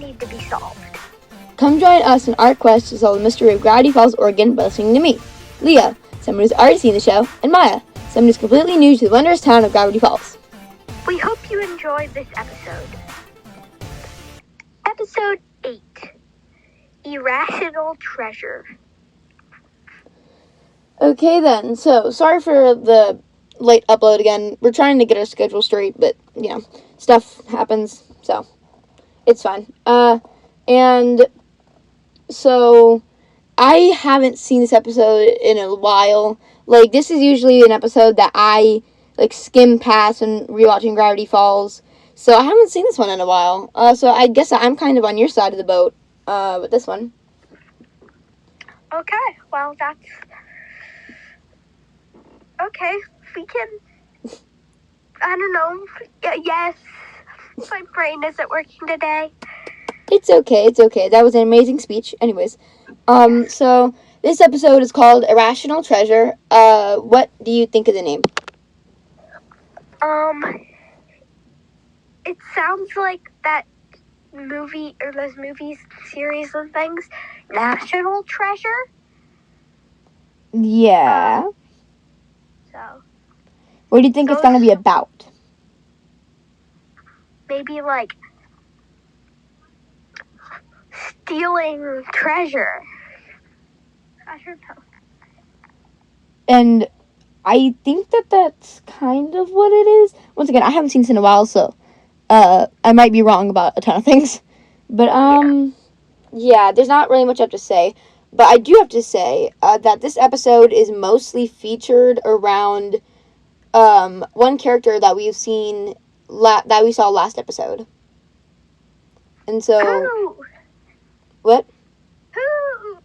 need to be solved. Come join us in our quest to solve the mystery of Gravity Falls, Oregon by listening to me, Leah, someone who's already seen the show, and Maya, someone who's completely new to the wondrous town of Gravity Falls. We hope you enjoyed this episode. Episode 8, Irrational Treasure. Okay then, so sorry for the late upload again. We're trying to get our schedule straight, but, stuff happens, so it's fine. And so I haven't seen this episode in a while. Like, this is usually an episode that I, skim past when rewatching Gravity Falls. So I haven't seen this one in a while. So I guess I'm kind of on your side of the boat with this one. Okay, well, that's... Okay, we can... I don't know. Yes, my brain isn't working today. It's okay. That was an amazing speech. Anyways, so this episode is called Irrational Treasure. What do you think of the name? It sounds like that movie, or those movies, series and things, National Treasure. Yeah. So. What do you think it's going to be about? Maybe, stealing treasure. I don't know. And I think that's kind of what it is. Once again, I haven't seen this in a while, so I might be wrong about a ton of things. But, yeah, there's not really much I have to say. But I do have to say that this episode is mostly featured around one character that we've seen, that we saw last episode. And so... Who? What? Who?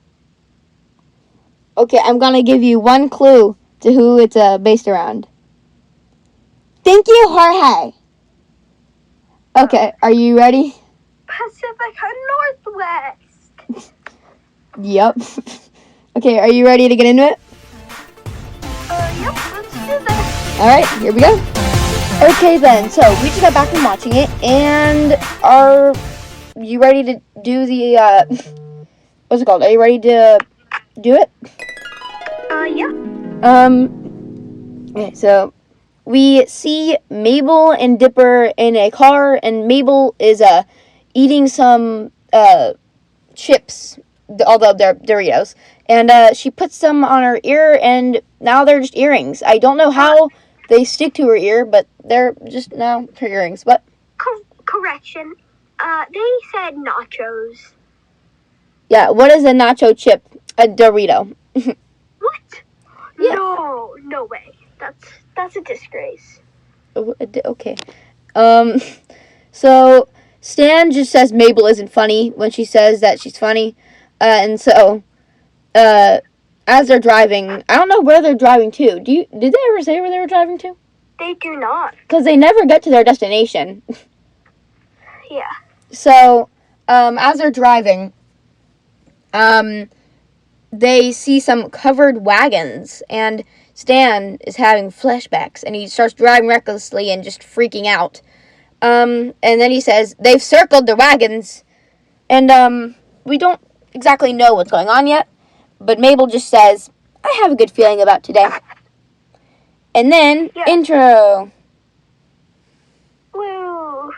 Okay, I'm gonna give you one clue to who it's based around. Thank you, Jorge! Okay, are you ready? Pacifica Northwest! Yep. Okay, are you ready to get into it? Yep, let's do this. Alright, here we go. Okay then, so we just got back from watching it, and are you ready to do the, what's it called? Are you ready to do it? Yeah. Okay, so we see Mabel and Dipper in a car, and Mabel is, eating some, chips, although they're Doritos, and, she puts them on her ear, and now they're just earrings. I don't know how they stick to her ear, but they're just now her earrings. What? Correction. They said nachos. Yeah, what is a nacho chip? A Dorito. What? Yeah. No way. That's a disgrace. Okay. So Stan just says Mabel isn't funny when she says that she's funny. And so, as they're driving, I don't know where they're driving to. Did they ever say where they were driving to? They do not. Because they never get to their destination. Yeah. So, as they're driving, they see some covered wagons, and Stan is having flashbacks, and he starts driving recklessly and just freaking out. And then he says, they've circled the wagons, and, we don't exactly know what's going on yet, but Mabel just says, I have a good feeling about today. And then, intro. Woo.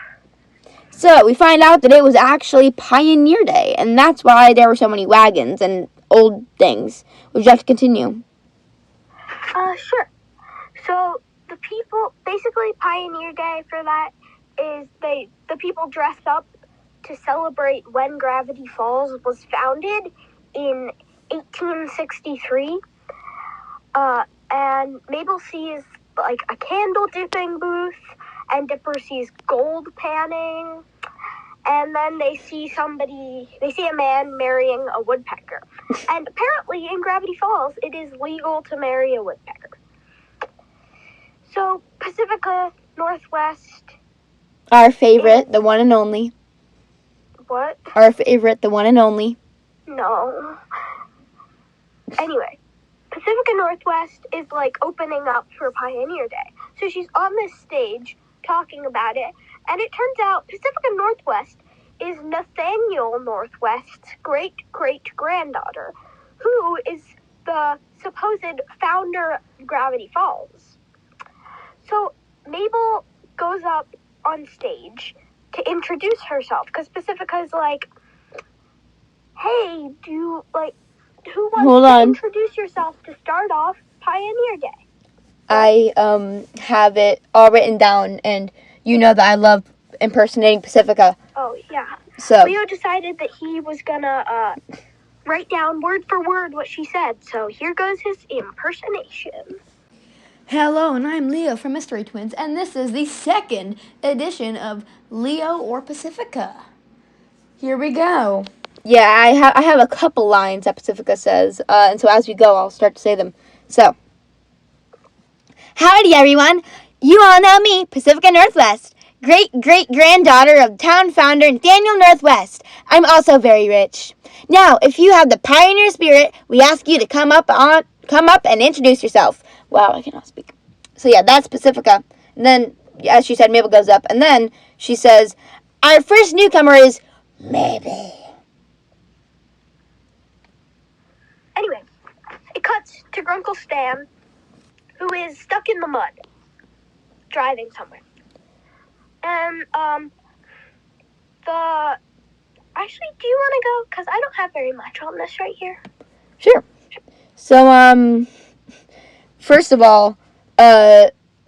So, we find out that it was actually Pioneer Day, and that's why there were so many wagons and old things. Would you like to continue? Sure. So, the people, basically Pioneer Day for that is the people dress up to celebrate when Gravity Falls was founded in 1863. And Mabel sees, a candle dipping booth, and Dipper sees gold panning, and then they see a man marrying a woodpecker. And apparently in Gravity Falls, it is legal to marry a woodpecker. So, Pacifica Northwest. Our favorite, the one and only. What? Our favorite, the one and only. No. Anyway, Pacifica Northwest is, opening up for Pioneer Day. So she's on this stage talking about it, and it turns out Pacifica Northwest is Nathaniel Northwest's great-great-granddaughter, who is the supposed founder of Gravity Falls. So Mabel goes up on stage to introduce herself, because Pacifica's like, hey, who wants to introduce yourself to start off Pioneer Day? I have it all written down, and you know that I love impersonating Pacifica. Oh, yeah. So Leo decided that he was gonna write down word for word what she said, so here goes his impersonation. Hello, and I'm Leo from Mystery Twins, and this is the second edition of Leo or Pacifica. Here we go. Yeah, I have a couple lines that Pacifica says, and so as we go, I'll start to say them. So, howdy everyone. You all know me, Pacifica Northwest, great-great-granddaughter of town founder Nathaniel Northwest. I'm also very rich. Now, if you have the pioneer spirit, we ask you to come up and introduce yourself. Wow, I cannot speak. So yeah, that's Pacifica. And then, as she said, Mabel goes up, and then she says, our first newcomer is Mabel. Anyway, it cuts to Grunkle Stan, who is stuck in the mud, driving somewhere. And, actually, do you want to go? Because I don't have very much on this right here. Sure. So, first of all,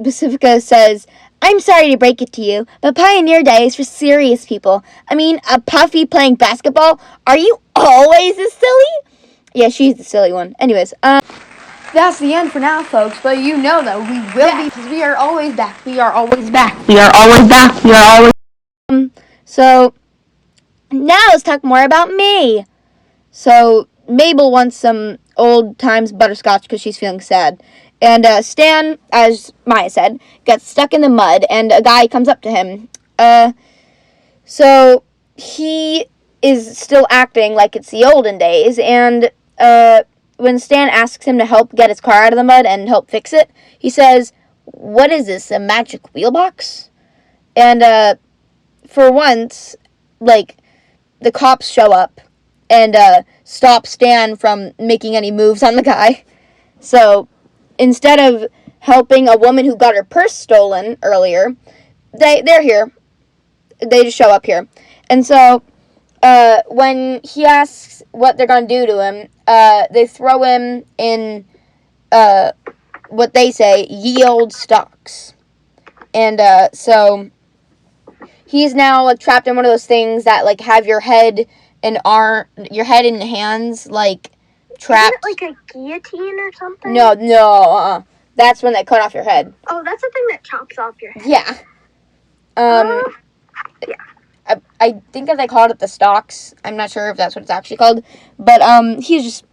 Pacifica says, I'm sorry to break it to you, but Pioneer Day is for serious people. I mean, a puffy playing basketball? Are you always this silly? Yeah, she's the silly one. Anyways, that's the end for now, folks, but you know that we will be, because we are always back. We are always back. We are always back. We are always So, now let's talk more about me. So, Mabel wants some old times butterscotch because she's feeling sad. And Stan, as Maya said, gets stuck in the mud, and a guy comes up to him. So he is still acting like it's the olden days, and when Stan asks him to help get his car out of the mud and help fix it, he says, what is this, a magic wheel box? And for once, like, the cops show up and stop Stan from making any moves on the guy. So instead of helping a woman who got her purse stolen earlier, they're here. They just show up here. And so when he asks what they're going to do to him, they throw him in what they say, ye old stocks. And so he's now like trapped in one of those things that like have your head and hands like trapped. Isn't it like a guillotine or something? No. That's when they cut off your head. Oh, that's the thing that chops off your head. Yeah. Yeah. I think that they called it the stocks. I'm not sure if that's what it's actually called. But he's just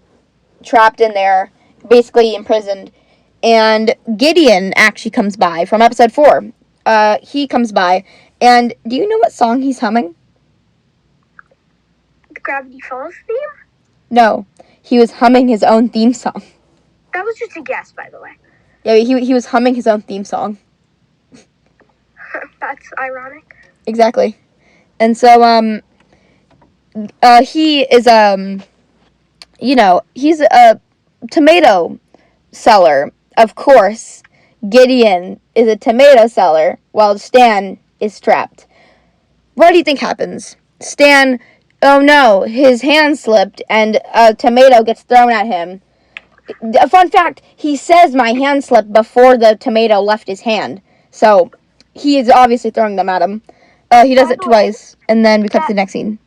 trapped in there, basically imprisoned. And Gideon actually comes by from episode 4. He comes by, and do you know what song he's humming? The Gravity Falls theme? No, he was humming his own theme song. That was just a guess, by the way. Yeah, he was humming his own theme song. That's ironic. Exactly. And so, he is, he's a tomato seller. Of course, Gideon is a tomato seller, while Stan is trapped. What do you think happens? Stan, oh no, his hand slipped, and a tomato gets thrown at him. A fun fact, he says my hand slipped before the tomato left his hand. So, he is obviously throwing them at him. He does it twice, and then we cut to the next scene.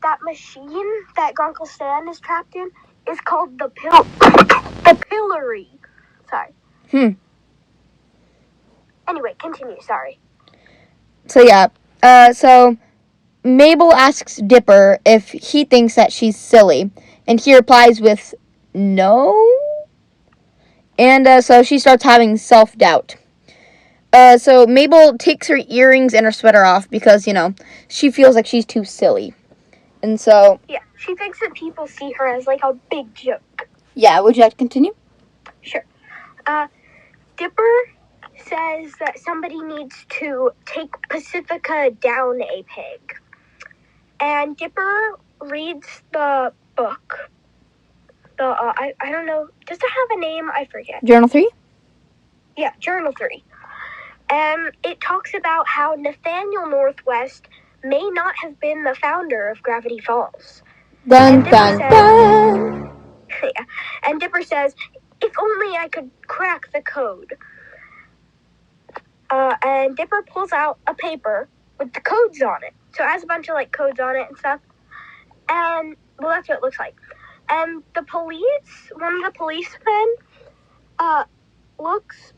That machine that Grunkle Stan is trapped in is called the pillory. Sorry. Anyway, continue, sorry. So, yeah. So, Mabel asks Dipper if he thinks that she's silly, and he replies with, no? And, so she starts having self-doubt. So Mabel takes her earrings and her sweater off because, she feels like she's too silly. And so... Yeah, she thinks that people see her as, like, a big joke. Yeah, would you like to continue? Sure. Dipper says that somebody needs to take Pacifica down a peg. And Dipper reads the book. I don't know. Does it have a name? I forget. Journal 3? Yeah, Journal 3. And it talks about how Nathaniel Northwest may not have been the founder of Gravity Falls. Dun, dun, dun. Yeah. And Dipper says, if only I could crack the code. And Dipper pulls out a paper with the codes on it. So it has a bunch of codes on it and stuff. And, well, that's what it looks like. And one of the policemen, looks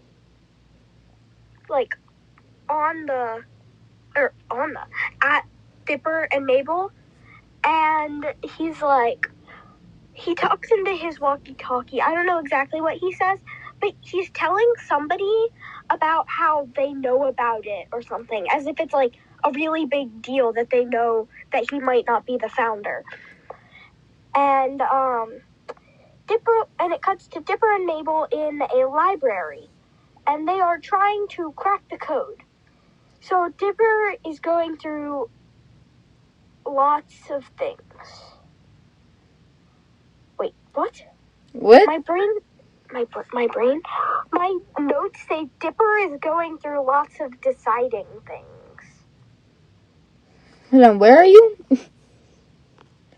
at Dipper and Mabel, and he talks into his walkie-talkie. I don't know exactly what he says, but he's telling somebody about how they know about it or something, as if it's a really big deal that they know that he might not be the founder. And it cuts to Dipper and Mabel in a library, and they are trying to crack the code. So Dipper is going through lots of things. Wait, what? What? My notes say Dipper is going through lots of deciding things. Hold on, where are you?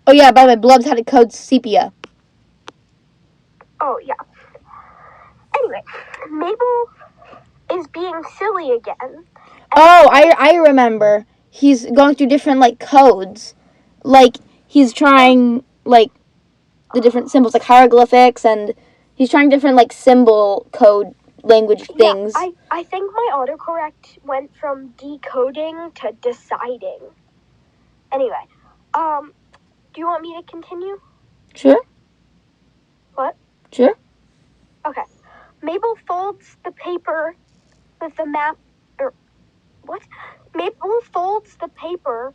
Oh yeah, by the way, Blubs had a code sepia. Oh, yeah. Anyway, Mabel is being silly again. Oh, I remember. He's going through different, codes. He's trying, the different symbols, hieroglyphics, and he's trying different, symbol code language things. Yeah, I think my autocorrect went from decoding to deciding. Anyway, do you want me to continue? Sure. What? Sure. Okay. Mabel folds the paper with the map, what? Mabel folds the paper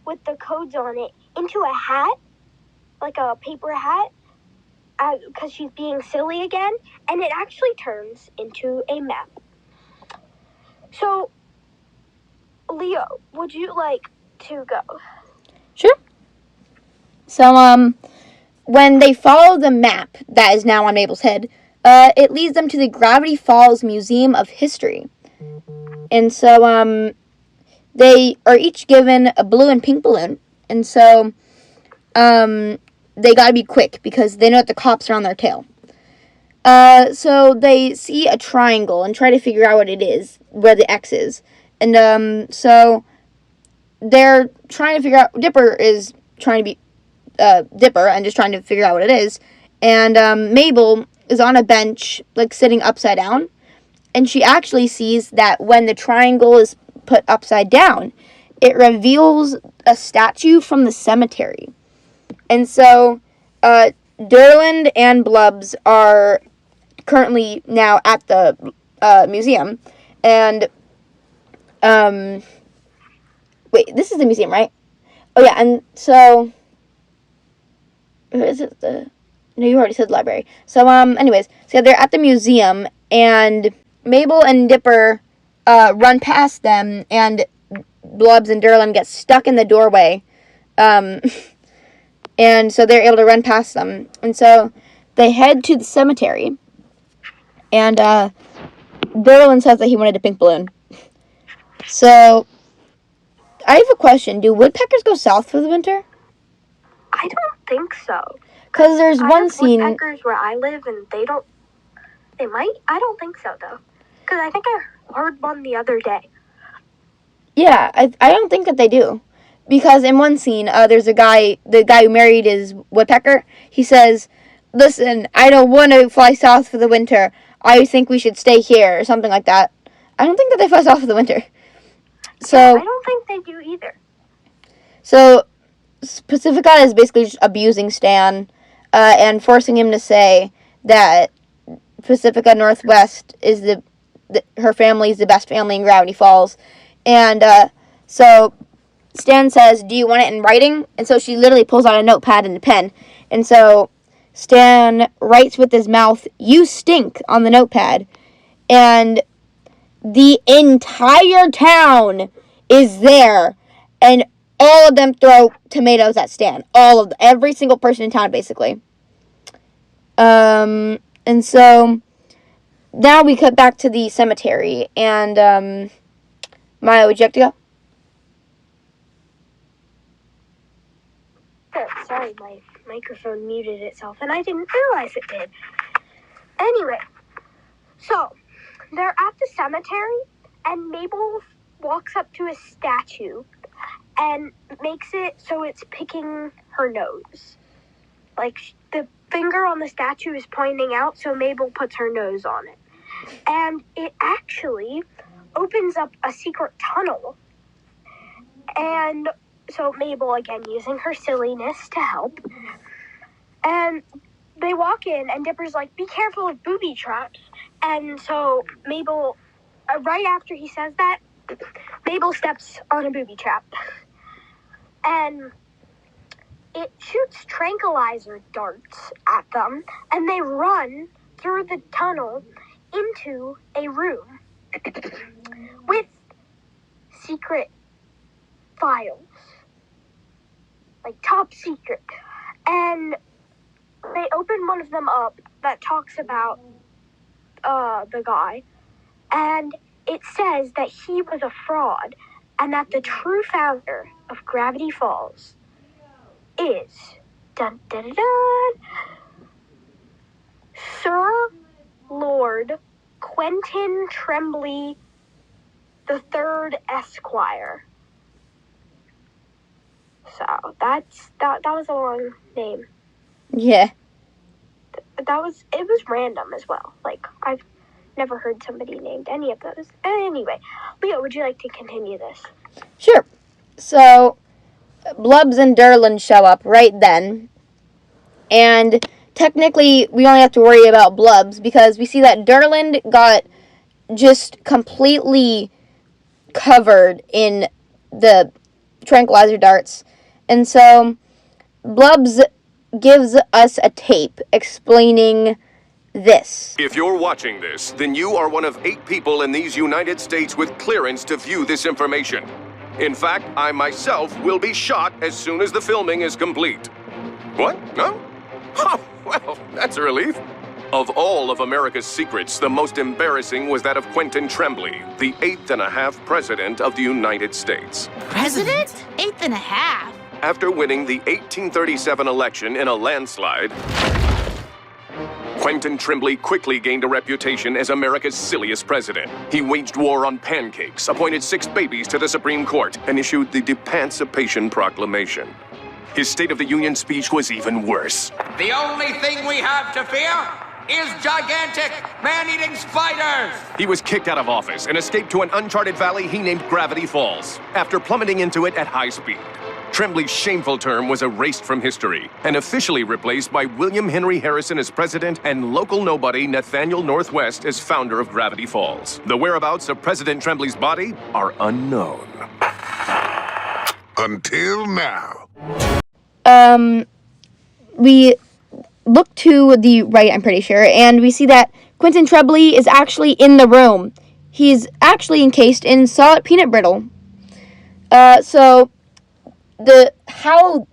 with the codes on it into a hat, like a paper hat, because she's being silly again, and it actually turns into a map. So, Leo, would you like to go? Sure. So, when they follow the map that is now on Mabel's head, it leads them to the Gravity Falls Museum of History. And so, they are each given a blue and pink balloon. And so, they gotta be quick because they know that the cops are on their tail. So they see a triangle and try to figure out what it is, where the X is. And, so they're trying to figure out, Dipper is trying to be, Dipper and just trying to figure out what it is. And, Mabel is on a bench, sitting upside down. And she actually sees that when the triangle is put upside down, it reveals a statue from the cemetery. And so, Durland and Blubs are currently now at the museum. And, wait, this is the museum, right? Oh, yeah, and so, is it no, you already said the library. So, anyways, so they're at the museum, and Mabel and Dipper run past them, and Blubs and Durland get stuck in the doorway. And so they're able to run past them. And so they head to the cemetery. And Durland says that he wanted a pink balloon. So I have a question. Do woodpeckers go south for the winter? I don't think so. Because there's one scene... woodpeckers where I live, and they might. I don't think so, though. Because I think I heard one the other day. Yeah, I don't think that they do. Because in one scene, there's the guy who married his woodpecker. He says, listen, I don't want to fly south for the winter. I think we should stay here, or something like that. I don't think that they fly south for the winter. So yeah, I don't think they do either. So Pacifica is basically just abusing Stan and forcing him to say that Pacifica Northwest is her family is the best family in Gravity Falls. And so Stan says, do you want it in writing? And so she literally pulls out a notepad and a pen. And so Stan writes with his mouth, "You stink," on the notepad. And the entire town is there. And all of them throw tomatoes at Stan. Every single person in town, basically. And so now we cut back to the cemetery, and Maya, would you like to go? Oh, sorry, my microphone muted itself, and I didn't realize it did. Anyway, so they're at the cemetery, and Mabel walks up to a statue and makes it so it's picking her nose. Like, the finger on the statue is pointing out, so Mabel puts her nose on it. And it actually opens up a secret tunnel. And so Mabel, again, using her silliness to help. And they walk in, and Dipper's like, be careful of booby traps. And so Mabel, right after he says that, Mabel steps on a booby trap. And it shoots tranquilizer darts at them, and they run through the tunnel into a room with secret files. Like, top secret. And they open one of them up that talks about the guy, and it says that he was a fraud, and that the true founder of Gravity Falls is dun, dun, dun, dun, Sir Lord Quentin Tremblay the Third Esquire. So that was a long name. Yeah. It was random as well. Like, I've never heard somebody named any of those. Anyway, Leo, would you like to continue this? Sure. So, Blubs and Durland show up right then. And technically, we only have to worry about Blubs because we see that Durland got just completely covered in the tranquilizer darts. And so, Blubs gives us a tape explaining this. If you're watching this, then you are one of 8 people in these United States with clearance to view this information. In fact, I myself will be shot as soon as the filming is complete. What? No? Oh, well, that's a relief. Of all of America's secrets, the most embarrassing was that of Quentin Tremblay, the 8th-and-a-half president of the United States. President? 8.5? After winning the 1837 election in a landslide, Quentin Tremblay quickly gained a reputation as America's silliest president. He waged war on pancakes, appointed 6 babies to the Supreme Court, and issued the Emancipation Proclamation. His State of the Union speech was even worse. The only thing we have to fear is gigantic, man-eating spiders! He was kicked out of office and escaped to an uncharted valley he named Gravity Falls, after plummeting into it at high speed. Tremblay's shameful term was erased from history and officially replaced by William Henry Harrison as president and local nobody Nathaniel Northwest as founder of Gravity Falls. The whereabouts of President Tremblay's body are unknown. Until now. We look to the right, I'm pretty sure, and we see that Quentin Tremblay is actually in the room. He's actually encased in solid peanut brittle. So how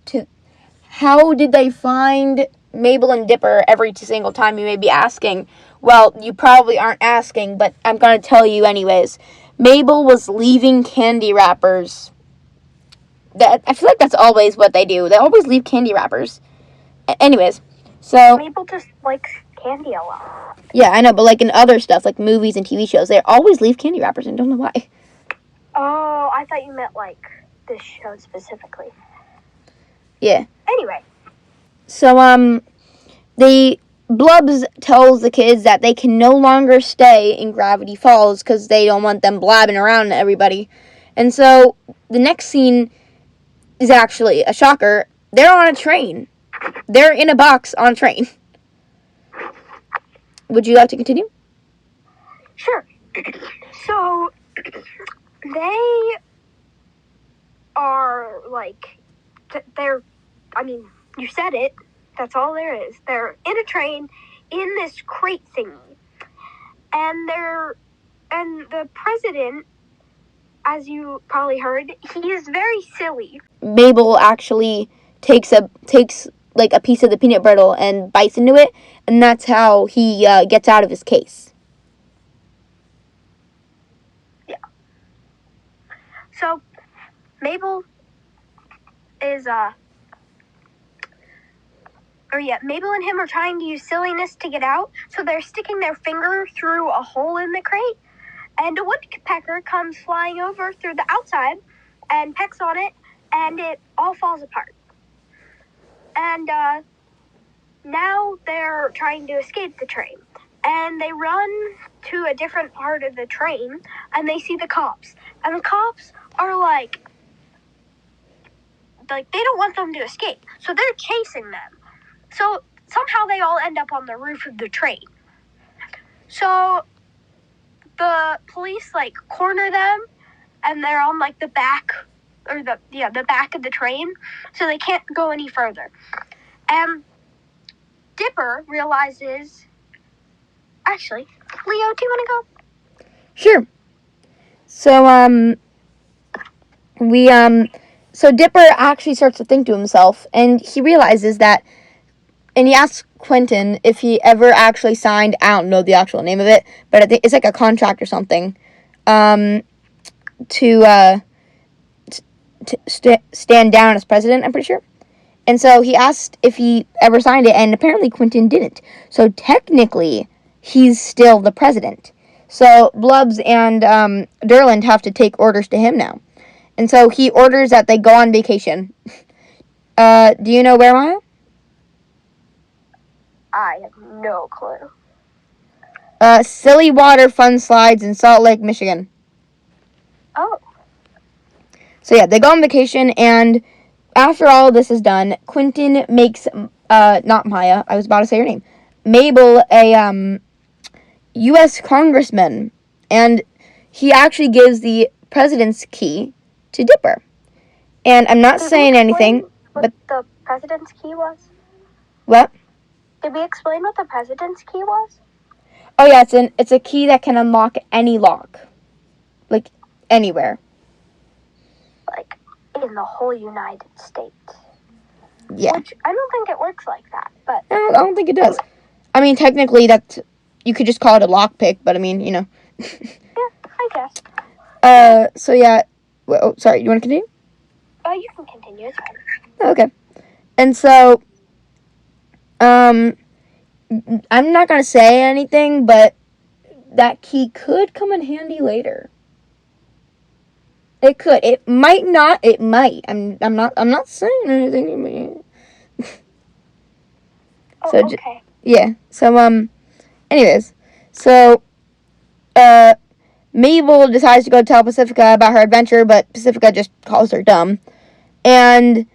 did they find Mabel and Dipper every single time, you may be asking? Well, you probably aren't asking, but I'm going to tell you anyways. Mabel was leaving candy wrappers. I feel like that's always what they do. They always leave candy wrappers. Anyways, so... Mabel just likes candy a lot. Yeah, I know, but like in other stuff, like movies and TV shows, they always leave candy wrappers, and don't know why. Oh, I thought you meant, like, this show specifically. Yeah. Anyway. So, Blubs tells the kids that they can no longer stay in Gravity Falls because they don't want them blabbing around to everybody. And so, the next scene is actually a shocker. They're on a train. They're in a box on a train. Would you like to continue? Sure. So, they are, like, you said it. That's all there is. They're in a train in this crate thingy. And the president as you probably heard, he is very silly. Mabel actually takes like a piece of the peanut brittle and bites into it, and that's how he gets out of his case. Yeah. So Mabel is Mabel and him are trying to use silliness to get out, so they're sticking their finger through a hole in the crate, and a woodpecker comes flying over through the outside and pecks on it, and it all falls apart. And now they're trying to escape the train, and they run to a different part of the train, and they see the cops, and the cops are like they don't want them to escape, so they're chasing them. So somehow they all end up on the roof of the train. So the police like corner them, and they're on like the back or the back of the train, so they can't go any further. And Dipper realizes, actually, Leo, do you want to go? Sure. So so Dipper actually starts to think to himself, and he realizes that, and he asks Quentin if he ever actually signed, I don't know the actual name of it, but I think it's like a contract or something, to stand down as president, I'm pretty sure. And so he asked if he ever signed it, and apparently Quentin didn't. So technically, he's still the president. So Blubs and Durland have to take orders to him now. And so he orders that they go on vacation. Do you know where, Maya? I have no clue. Silly Water Fun Slides in Salt Lake, Michigan. Oh. So yeah, they go on vacation, and after all of this is done, Quentin makes, not Maya, I was about to say her name, Mabel, a, U.S. congressman, and he actually gives the president's key to Dipper. And I'm not saying anything, but the president's key was? What? Did we explain what the president's key was? Oh yeah, it's a key that can unlock any lock. Like, anywhere. Like, in the whole United States. Yeah. Which, I don't think it works like that, but... I don't think it does. I mean, technically, you could just call it a lockpick, but I mean, you know. Yeah, I guess. So yeah. Oh, sorry, you want to continue? Oh, you can continue, it's fine. Okay. And so, I'm not going to say anything, but that key could come in handy later. It could. It might not. It might. I'm not saying anything. Oh, So, okay. Yeah. So, anyways. So, Mabel decides to go tell Pacifica about her adventure, but Pacifica just calls her dumb. And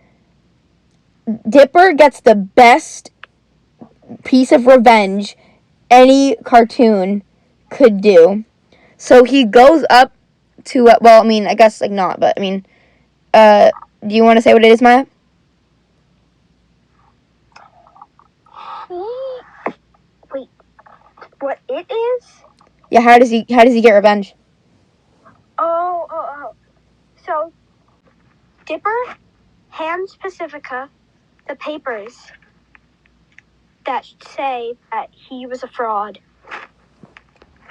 Dipper gets the best piece of revenge any cartoon could do. So he goes up to, well, I mean, I guess, like, not, but, I mean, do you want to say what it is, Maya? Wait, what it is? Yeah, how does he get revenge? Oh. So, Dipper hands Pacifica the papers that say that he was a fraud.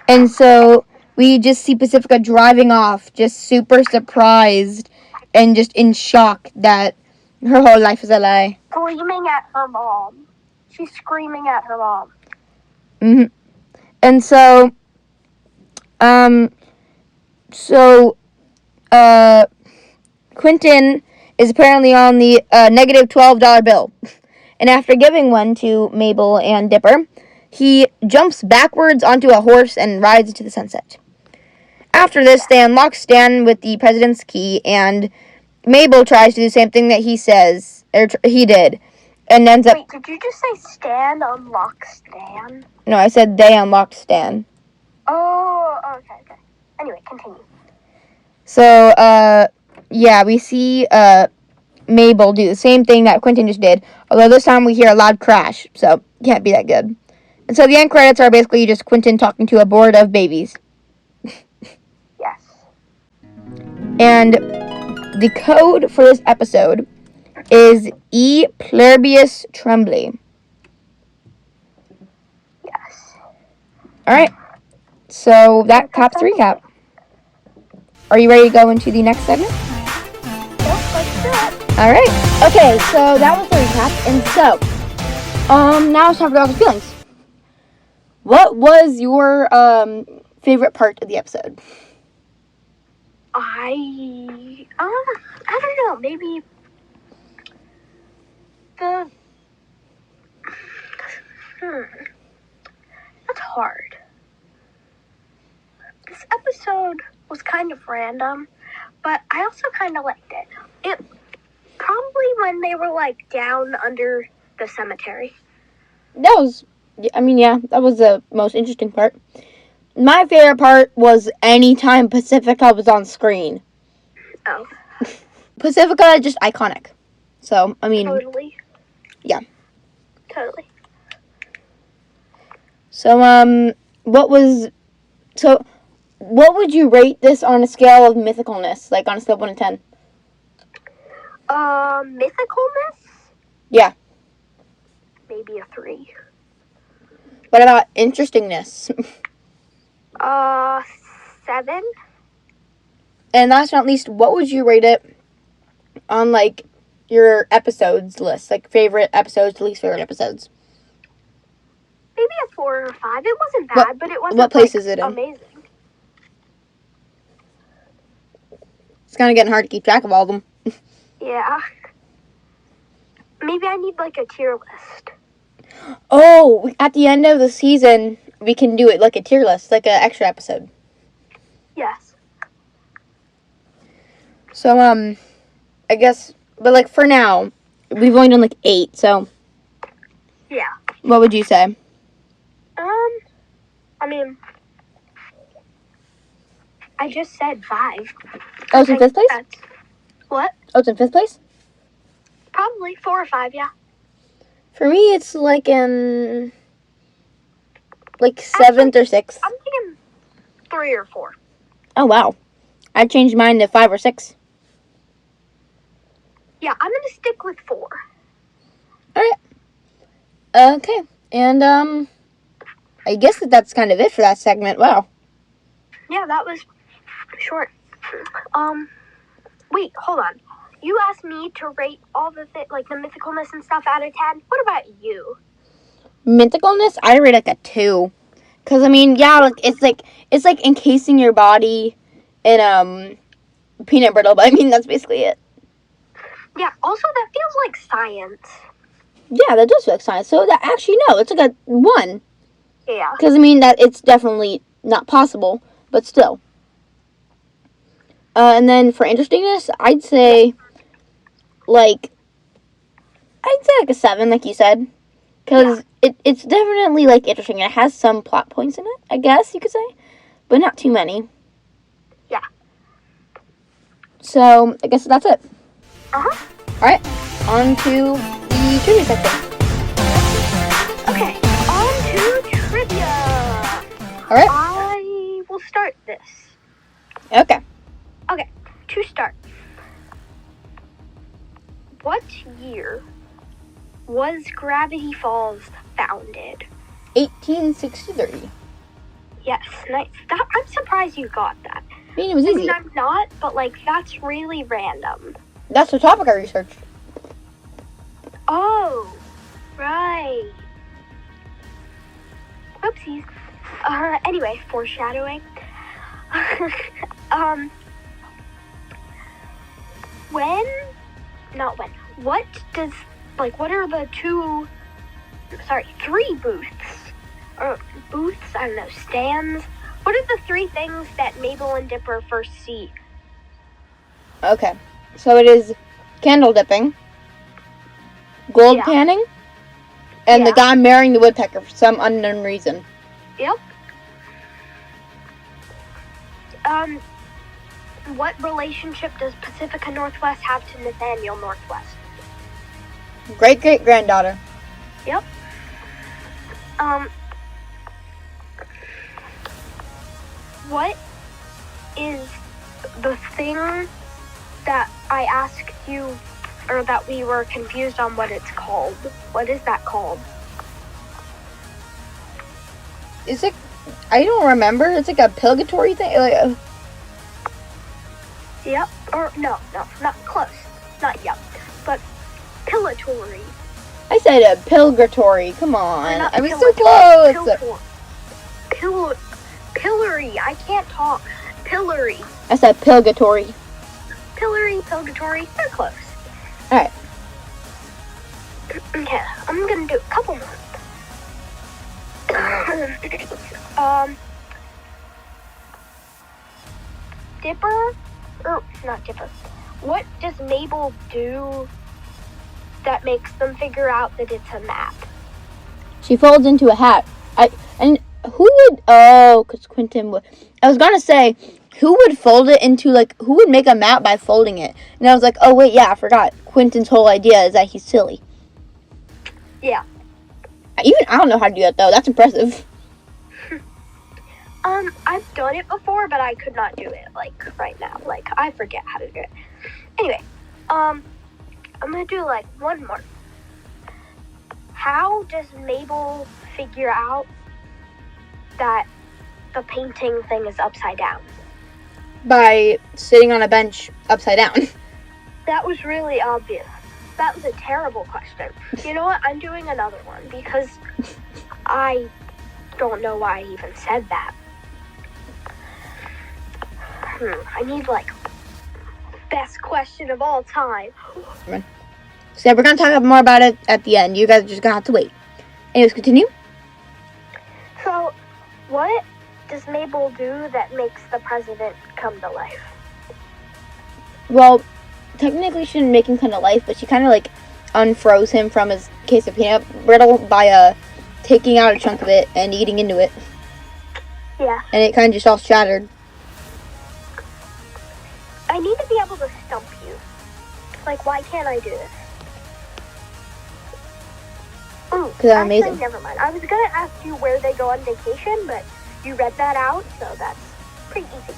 And so we just see Pacifica driving off, just super surprised and just in shock that her whole life is a lie. Screaming at her mom. She's screaming at her mom. Mm-hmm. And so, Quentin is apparently on the negative $12 bill. And after giving one to Mabel and Dipper, he jumps backwards onto a horse and rides into the sunset. After this, they unlock Stan with the president's key, and Mabel tries to do the same thing that he did, and ends up... Wait, did you just say Stan unlock Stan? No, I said they unlocked Stan. Oh, okay. Anyway, continue. So, yeah, we see, Mabel do the same thing that Quentin just did, although this time we hear a loud crash, so can't be that good. And so the end credits are basically just Quentin talking to a board of babies. Yes. And the code for this episode is E pluribus trembli. Yes. Alright, so that caps the recap. Are you ready to go into the next segment? Yep, let's do it. Alright, okay, so that was the recap, and so, now it's time for Dog's Feelings. What was your, favorite part of the episode? I don't know, maybe the, that's hard. This episode was kind of random, but I also kind of liked it. It, probably when they were, like, down under the cemetery. That was the most interesting part. My favorite part was anytime Pacifica was on screen. Oh. Pacifica, just iconic. So, I mean... Totally. Yeah. Totally. So, what would you rate this on a scale of mythicalness? Like, on a scale of 1 to 10? Mythicalness? Yeah. Maybe a 3. What about interestingness? 7? And last but not least, what would you rate it on, like, your episodes list? Like, favorite episodes to least favorite episodes? Maybe a 4 or 5. It wasn't bad, but it wasn't, what place is it in? Amazing. It's kind of getting hard to keep track of all of them. Yeah. Maybe I need, like, a tier list. Oh, at the end of the season, we can do it like a tier list, like an extra episode. Yes. So, I guess, but like for now, we've only done like 8, so. Yeah. What would you say? I mean, I just said 5. Oh, it's in 5th place? What? Oh, it's in 5th place? Probably 4 or 5, yeah. For me, it's like in, like 7th or 6th. I'm thinking 3 or 4. Oh, wow. I changed mine to 5 or 6. Yeah, I'm going to stick with 4. Alright. Okay. And, I guess that's kind of it for that segment. Wow. Yeah, that was short. Wait, hold on. You asked me to rate all the like the mythicalness and stuff out of 10. What about you? Mythicalness, I rate like a 2. Cause I mean, yeah, like it's like encasing your body in peanut brittle, but I mean that's basically it. Yeah. Also, that feels like science. Yeah, that does feel like science. So that actually no, it's like a 1. Yeah. Cause I mean that it's definitely not possible, but still. And then for interestingness, I'd say like a 7, like you said. Because it's definitely, like, interesting. It has some plot points in it, I guess you could say. But not too many. Yeah. So, I guess that's it. Uh-huh. Alright, on to the trivia section. Okay, on to trivia. Alright. I will start this. Okay. Okay, to start. What year was Gravity Falls founded? 1863. Yes, nice. I'm surprised you got that. I mean, it was easy. I'm not, but, like, that's really random. That's the topic I researched. Oh, right. Whoopsies. Anyway, foreshadowing. What are the 3 booths? Or booths? I don't know, stands? What are the 3 things that Mabel and Dipper first see? Okay. So it is candle dipping, gold panning, and the guy marrying the woodpecker for some unknown reason. Yep. What relationship does Pacifica Northwest have to Nathaniel Northwest? Great-great-granddaughter. Yep. the thing that I asked you, or that we were confused on what it's called. What is that called? Is it? I don't remember. It's like a purgatory thing. Yep. Or no, not close. Not yep. But pillatory. I said a purgatory. Come on. Not I was so pillatory. close. Pillory. I can't talk. Pillory. I said purgatory. Pillory, purgatory. They're close. Alright. Okay, I'm gonna do a couple more. Dipper? Or, not Dipper. What does Mabel do that makes them figure out that it's a map? She folds into a hat. And who would... Oh, because Quentin would... I was gonna say, who would fold it into, like... Who would make a map by folding it? And I was like, oh, wait, yeah, I forgot. Quentin's whole idea is that he's silly. Yeah. I don't know how to do that, though. That's impressive. I've done it before, but I could not do it, like, right now. Like, I forget how to do it. Anyway, I'm gonna do, like, one more. How does Mabel figure out that the painting thing is upside down? By sitting on a bench upside down. That was really obvious. That was a terrible question. You know what? I'm doing another one because I don't know why I even said that. I need, like, best question of all time. So we're going to talk more about it at the end. You guys are just going to have to wait. Anyways, continue. So, what does Mabel do that makes the president come to life? Well, technically she didn't make him come to life, but she kind of, like, unfroze him from his case of peanut brittle by taking out a chunk of it and eating into it. Yeah. And it kind of just all shattered. I need to be able to stump you. Like, why can't I do this? Ooh, because I'm amazing. Never mind. I was going to ask you where they go on vacation, but you read that out, so that's pretty easy.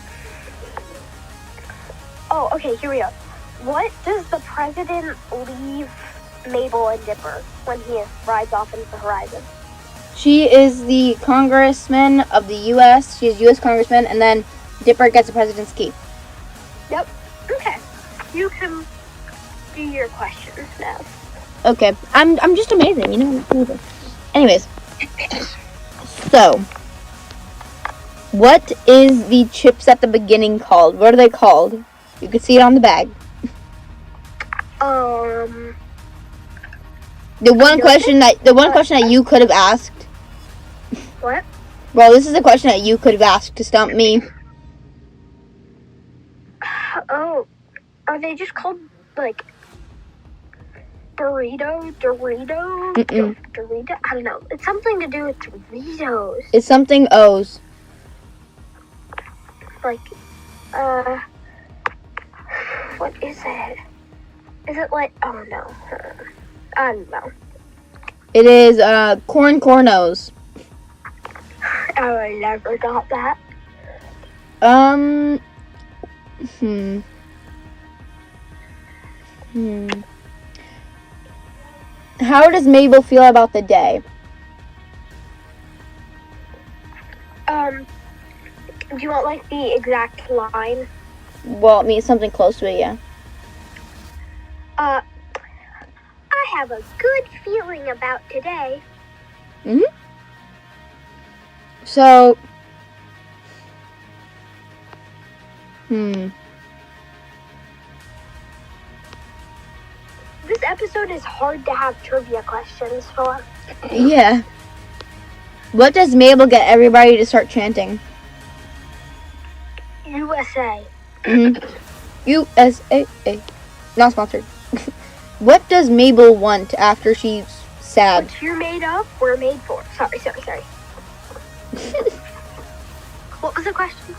Oh, okay, here we go. What does the president leave Mabel and Dipper when he rides off into the horizon? She is the congressman of the U.S. She is U.S. congressman, and then Dipper gets the president's key. Yep. Okay. You can do your questions now. Okay. I'm just amazing, you know? Amazing. Anyways. So. What is the chips at the beginning called? What are they called? You can see it on the bag. The one question that you could have asked. What? Well, this is a question that you could have asked to stump me. Oh, are they just called, like, Dorito? Dorito? I don't know. It's something to do with Doritos. It's something O's. Like, what is it? Is it like, oh no. I don't know. It is, corn-cornos. I never got that. How does Mabel feel about the day? Do you want, like, the exact line? Well, it means something close to it, yeah. I have a good feeling about today. Mm-hmm. So, This episode is hard to have trivia questions for. Yeah. What does Mabel get everybody to start chanting? USA. USA. Not sponsored. What does Mabel want after she's sad? What you're made of, we're made for. Sorry. What was the question?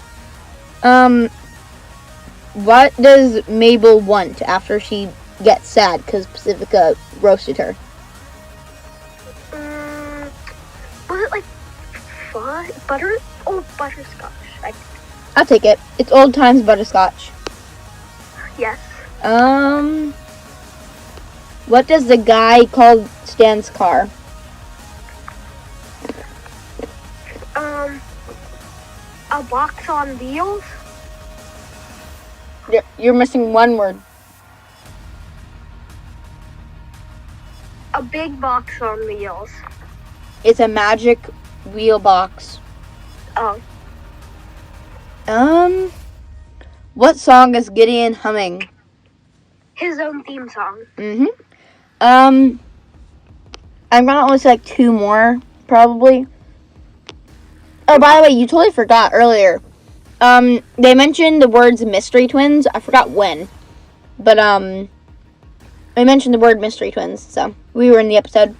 What does Mabel want after she gets sad because Pacifica roasted her? Was it like fun? Butter? Oh, butterscotch. I'll take it. It's old times butterscotch. Yes. What does the guy called Stan's car? A box on wheels? You're missing one word. A big box on wheels. It's a magic wheel box. Oh. What song is Gideon humming? His own theme song. I'm gonna only select two more, probably. Oh, by the way, you totally forgot earlier. They mentioned the words mystery twins. I forgot when. But, they mentioned the word mystery twins, so we were in the episode.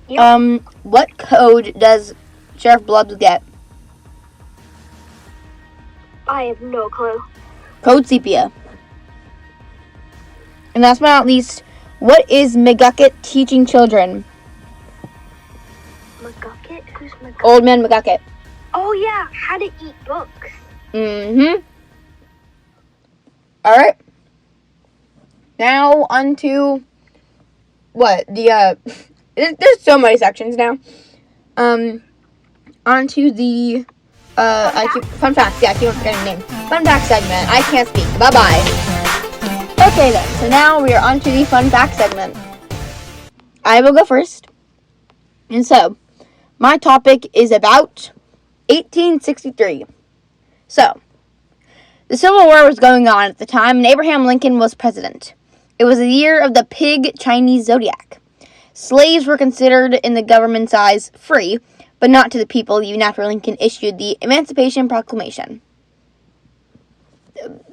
Yep. What code does Sheriff Blubs get? I have no clue. Code sepia. And last but not least, what is McGucket teaching children? McGucket? Who's McGucket? Old Man McGucket. Oh, yeah. How to eat books. Alright. Now, onto what? There's so many sections now. Onto the, fun facts. Yeah, I keep on forgetting the name. Fun fact segment. I can't speak. Bye-bye. Okay then, so now we are onto the fun fact segment. I will go first. And so, my topic is about 1863. So, the Civil War was going on at the time, and Abraham Lincoln was president. It was the year of the pig Chinese zodiac. Slaves were considered in the government's eyes free, but not to the people, even after Lincoln issued the Emancipation Proclamation.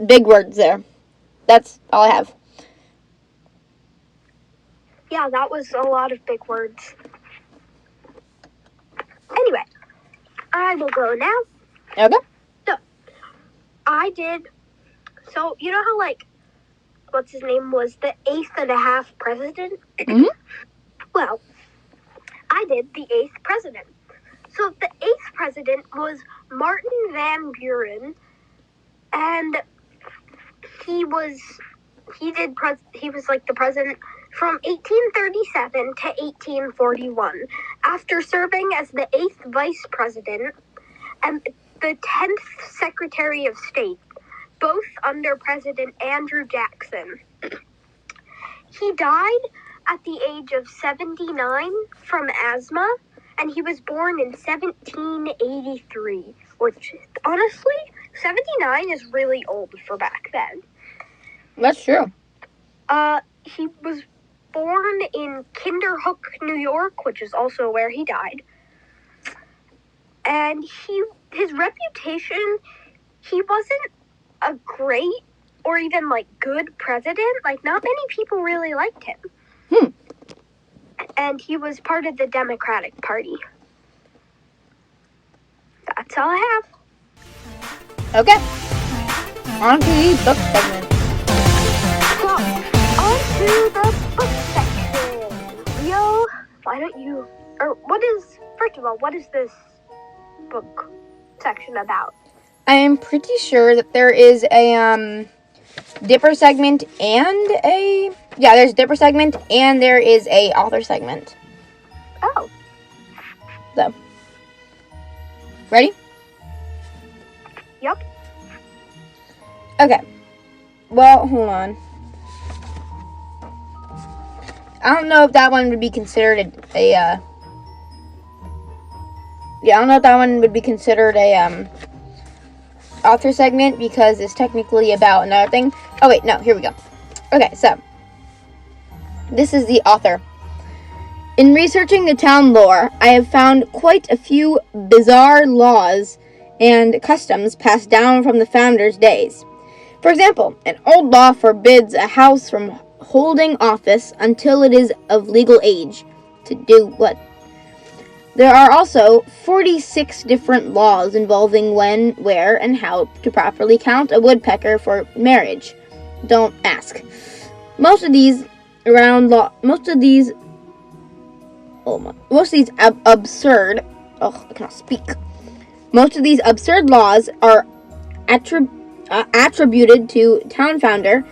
Big words there. That's all I have. Yeah, that was a lot of big words. Anyway, I will go now. Okay. So, you know how, what's his name was the 8th and a half president? Well, I did the 8th president. So, the 8th president was Martin Van Buren, and he was the president from 1837 to 1841, after serving as the 8th vice president and the 10th Secretary of State, both under President Andrew Jackson. He died at the age of 79 from asthma, and he was born in 1783, which, honestly, 79 is really old for back then. That's true. He was born in Kinderhook, New York, which is also where he died. And his reputation, he wasn't a great or even, good president. Not many people really liked him. And he was part of the Democratic Party. That's all I have. Okay. On to the book segment. So, on to the book section. Leo, why don't you... First of all, what is this book section about? I am pretty sure that there is a, Dipper segment and a... Yeah, there's a Dipper segment and there is a author segment. Oh. So. Ready? Yep. Okay. Well, hold on. I don't know if that one would be considered I don't know if that one would be considered a, author segment because it's technically about another thing. Oh, wait, no, here we go. Okay, so. This is the author. In researching the town lore, I have found quite a few bizarre laws and customs passed down from the founders' days. For example, an old law forbids a house from holding office until it is of legal age. To do what? There are also 46 different laws involving when, where, and how to properly count a woodpecker for marriage. Don't ask. Most of these absurd... Oh, I cannot speak. Most of these absurd laws are attributed to town founder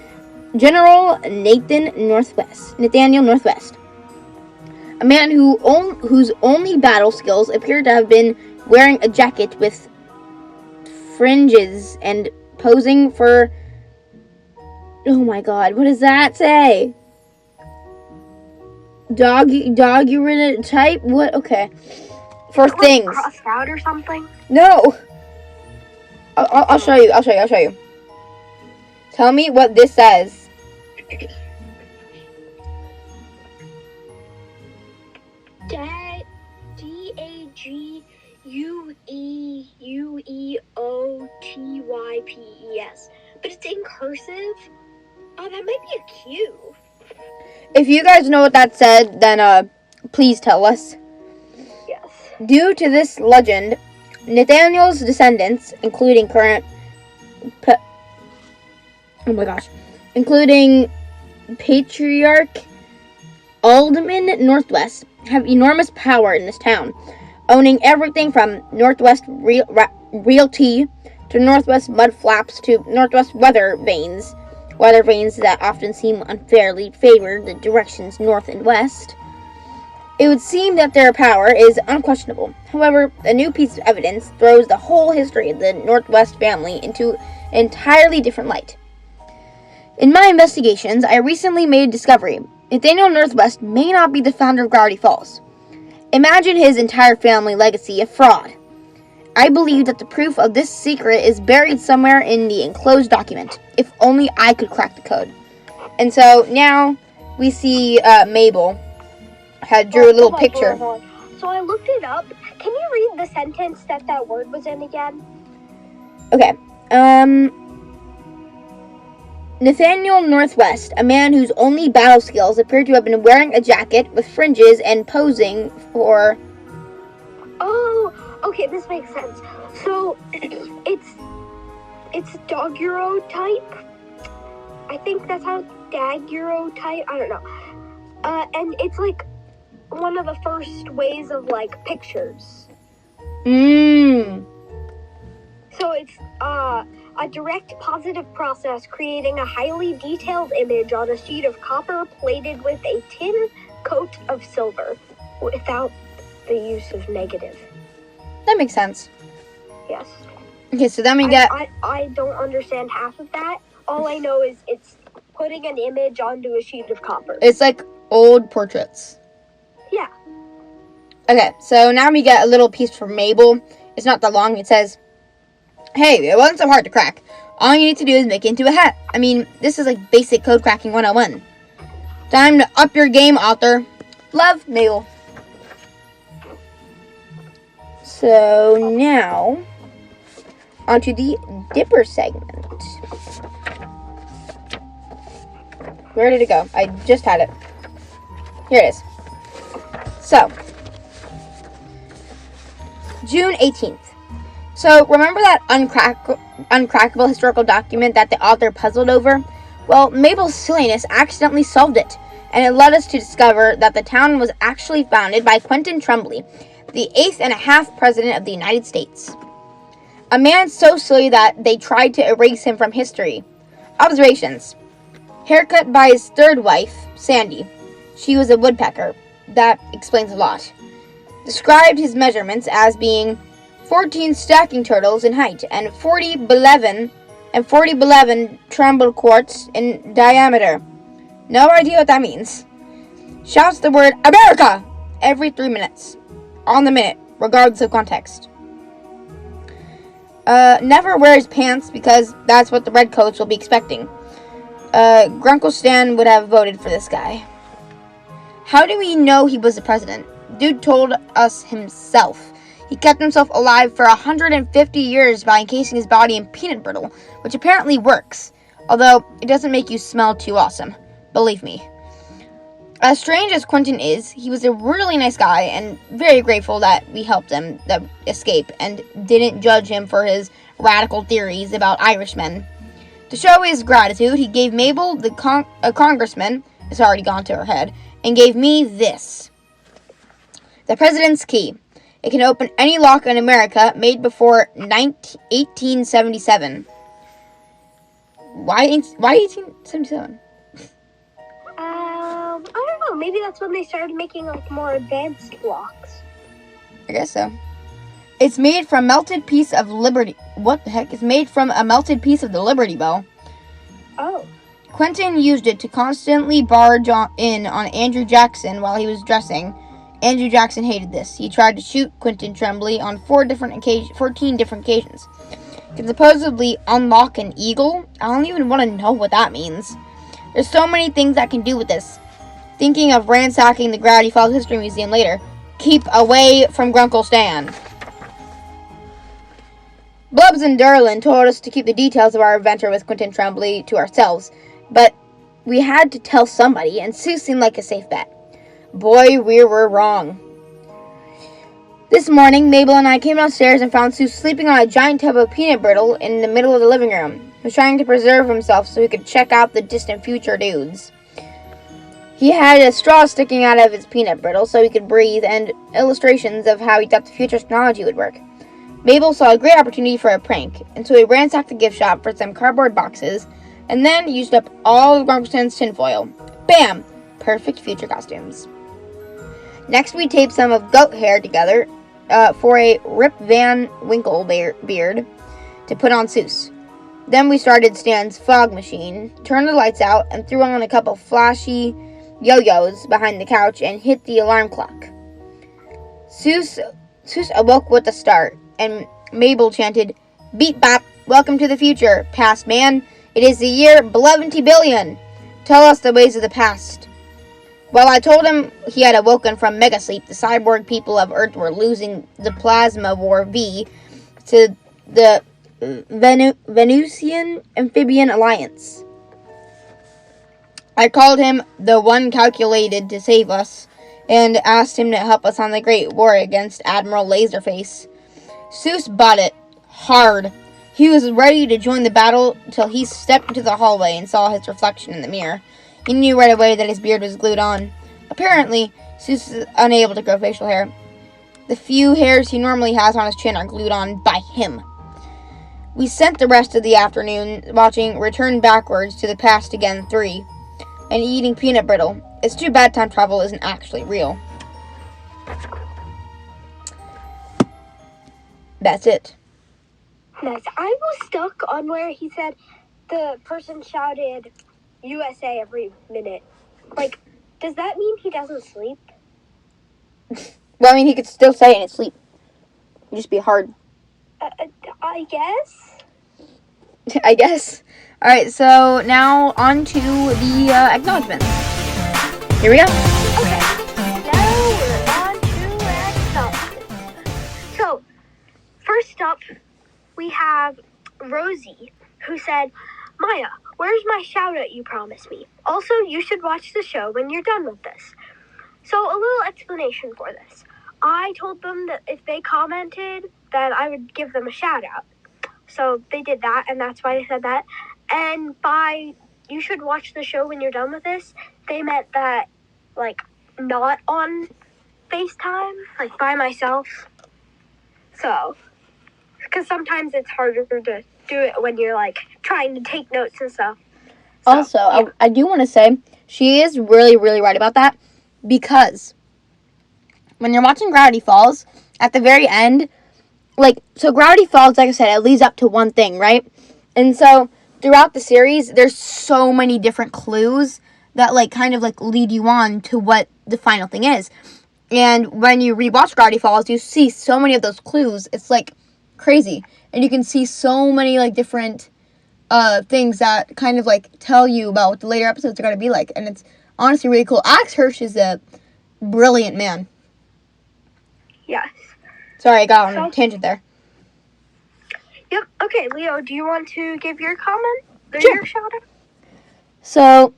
General Nathaniel Northwest, a man whose only battle skills appear to have been wearing a jacket with fringes and posing for... Oh my god, what does that say? Dog type? What? Okay. For things. Crossed out or something? No! I'll show you. I'll show you. Tell me what this says. DAGUEUEOTYPES. But it's in cursive? Oh, that might be a Q. If you guys know what that said, then please tell us. Yes. Due to this legend, Nathaniel's descendants, including Patriarch Alderman Northwest, have enormous power in this town, owning everything from Northwest Realty to Northwest Mud Flaps to Northwest Weather Vanes that often seem unfairly favored the directions north and west. It would seem that their power is unquestionable. However, a new piece of evidence throws the whole history of the Northwest family into an entirely different light. In my investigations, I recently made a discovery. Nathaniel Northwest may not be the founder of Gravity Falls. Imagine his entire family legacy a fraud. I believe that the proof of this secret is buried somewhere in the enclosed document. If only I could crack the code. And so now we see Mabel had drew a little picture. Hold on. So I looked it up. Can you read the sentence that word was in again? Okay. Nathaniel Northwest, a man whose only battle skills appear to have been wearing a jacket with fringes and posing for... Oh, okay, this makes sense. So, it's daguerreotype. I think that's how daguerreotype, I don't know. And it's like one of the first ways of like pictures. So it's a direct positive process creating a highly detailed image on a sheet of copper plated with a tin coat of silver without the use of negative. That makes sense. Yes. Okay, so then we get... I don't understand half of that. All I know is it's putting an image onto a sheet of copper. It's like old portraits. Yeah. Okay, so now we get a little piece from Mabel. It's not that long. It says, "Hey, it wasn't so hard to crack. All you need to do is make it into a hat. I mean, this is like basic code cracking 101. Time to up your game, author. Love, Mabel." So now, onto the Dipper segment. Where did it go? I just had it. Here it is. So, June 18th. So, remember that uncrackable historical document that the author puzzled over? Well, Mabel's silliness accidentally solved it, and it led us to discover that the town was actually founded by Quentin Tremblay, the 8th and a half President of the United States. A man so silly that they tried to erase him from history. Observations. Haircut by his third wife, Sandy. She was a woodpecker. That explains a lot. Described his measurements as being 14 stacking turtles in height and 40 beloven tremble quarts in diameter. No idea what that means. Shouts the word America every 3 minutes. On the minute, regardless of context. Never wears pants because that's what the redcoats will be expecting. Grunkle Stan would have voted for this guy. How do we know he was the president? Dude told us himself. He kept himself alive for 150 years by encasing his body in peanut brittle, which apparently works. Although, it doesn't make you smell too awesome. Believe me. As strange as Quentin is, he was a really nice guy and very grateful that we helped him escape and didn't judge him for his radical theories about Irishmen. To show his gratitude, he gave Mabel, a congressman, it's already gone to her head, and gave me this. The President's Key. It can open any lock in America made before 1877. Why 1877? I don't know. Maybe that's when they started making like more advanced locks. I guess so. It's made from melted piece of Liberty. What the heck? It's made from a melted piece of the Liberty Bell. Oh. Quentin used it to constantly barge in on Andrew Jackson while he was dressing. Andrew Jackson hated this. He tried to shoot Quentin Tremblay on 14 different occasions. He can supposedly unlock an eagle. I don't even want to know what that means. There's so many things I can do with this. Thinking of ransacking the Gravity Falls History Museum later. Keep away from Grunkle Stan. Blubbs and Derlin told us to keep the details of our adventure with Quentin Tremblay to ourselves, but we had to tell somebody, and Sue seemed like a safe bet. Boy, we were wrong. This morning, Mabel and I came downstairs and found Sue sleeping on a giant tub of peanut brittle in the middle of the living room. He was trying to preserve himself so he could check out the distant future dudes. He had a straw sticking out of his peanut brittle so he could breathe, and illustrations of how he thought the future technology would work. Mabel saw a great opportunity for a prank, and so he ransacked the gift shop for some cardboard boxes, and then used up all of Grunkle Stan's tinfoil. Bam! Perfect future costumes. Next, we taped some of goat hair together for a Rip Van Winkle beard to put on Seuss. Then we started Stan's fog machine, turned the lights out, and threw on a couple flashy yo-yos behind the couch and hit the alarm clock. Seuss awoke with a start, and Mabel chanted, "Beep bop, welcome to the future, past man. It is the year 11 billion. Tell us the ways of the past." While I told him he had awoken from megasleep, the cyborg people of Earth were losing the Plasma War V to the Venusian Amphibian Alliance. I called him the one calculated to save us, and asked him to help us on the Great War against Admiral Laserface. Seuss bought it hard. He was ready to join the battle till he stepped into the hallway and saw his reflection in the mirror. He knew right away that his beard was glued on. Apparently, Seuss is unable to grow facial hair. The few hairs he normally has on his chin are glued on by him. We spent the rest of the afternoon watching Return Backwards to the Past Again 3 and eating peanut brittle. It's too bad time travel isn't actually real. That's it. Nice. I was stuck on where he said the person shouted USA every minute. Like, does that mean he doesn't sleep? Well, I mean, he could still say it in his sleep. It'd just be hard. I guess. I guess. Alright, so now on to the acknowledgements. Here we go. Okay. Now we're on to acknowledgements. So, first up, we have Rosie, who said, "Maya, where's my shout-out you promised me? Also, you should watch the show when you're done with this." So, a little explanation for this. I told them that if they commented, then I would give them a shout-out. So, they did that, and that's why they said that. And by "you should watch the show when you're done with this," they meant that, like, not on FaceTime, like, by myself. So, because sometimes it's harder to do it when you're, like, trying to take notes and stuff. So, Also, yeah. I do want to say, she is really, really right about that, because when you're watching Gravity Falls, at the very end, like, so Gravity Falls, like I said, it leads up to one thing, right? And so, throughout the series, there's so many different clues that, like, kind of, like, lead you on to what the final thing is. And when you rewatch Gravity Falls, you see so many of those clues. It's, like, crazy. And you can see so many, like, different things that kind of, like, tell you about what the later episodes are going to be like. And it's honestly really cool. Alex Hirsch is a brilliant man. Yes. Sorry, I got on a tangent there. Yep. Okay, Leo, do you want to give your comment? Or Sure. your shout-out? So,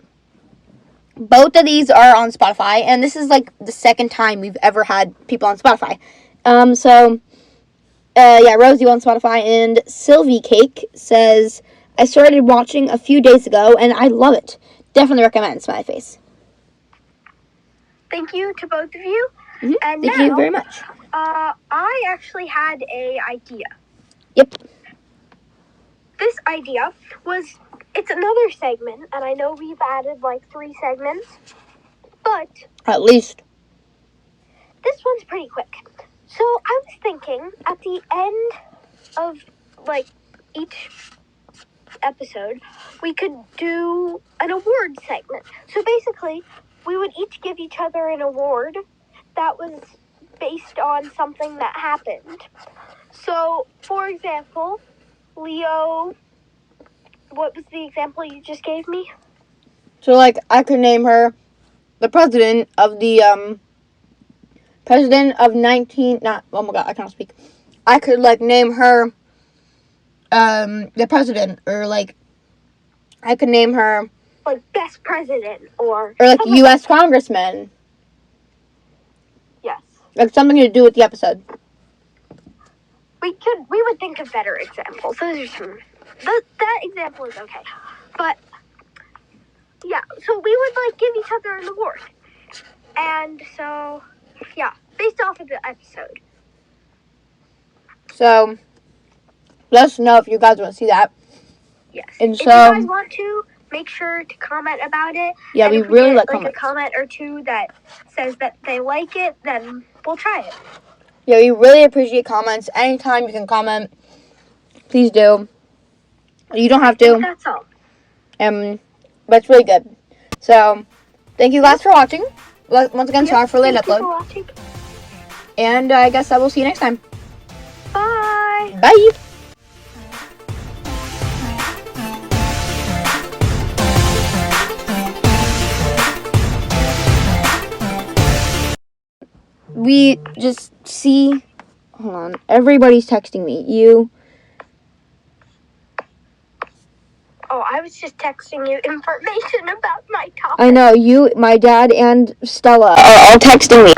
both of these are on Spotify, and this is, like, the second time we've ever had people on Spotify. Rosie on Spotify, and Sylvie Cake says, "I started watching a few days ago, and I love it. Definitely recommend." Smiley face. Thank you to both of you. Mm-hmm. And Thank now, you very much. I actually had a idea. Yep. This idea was, it's another segment, and I know we've added like 3 segments, but At least. this one's pretty quick. So I was thinking at the end of like each episode, we could do an award segment. So basically, we would each give each other an award that was based on something that happened. So, for example, Leo, what was the example you just gave me? So, like, I could name her the president of the, president of oh my god, I can't speak. I could, like, name her, the president, or, like, I could name her, Like, best president, or like, U.S. congressman. Yes. Like, something to do with the episode. We would think of better examples. Those are some, that example is okay. But, yeah, so we would, like, give each other an award. And so, yeah, based off of the episode. So, let us know if you guys want to see that. Yes. And if so, you guys want to, make sure to comment about it. Yeah, and we if really get, like a comments. comment or 2 that says that they like it, then we'll try it. Yeah, we really appreciate comments. Anytime you can comment, please do. You don't have to. That's all. But it's really good. So, thank you guys for watching. Once again, sorry for late Thank you upload. for watching. And I guess I will see you next time. Bye. Bye. We just see. Hold on. Everybody's texting me. You. Oh, I was just texting you information about my topic. I know. You, my dad, and Stella are all texting me.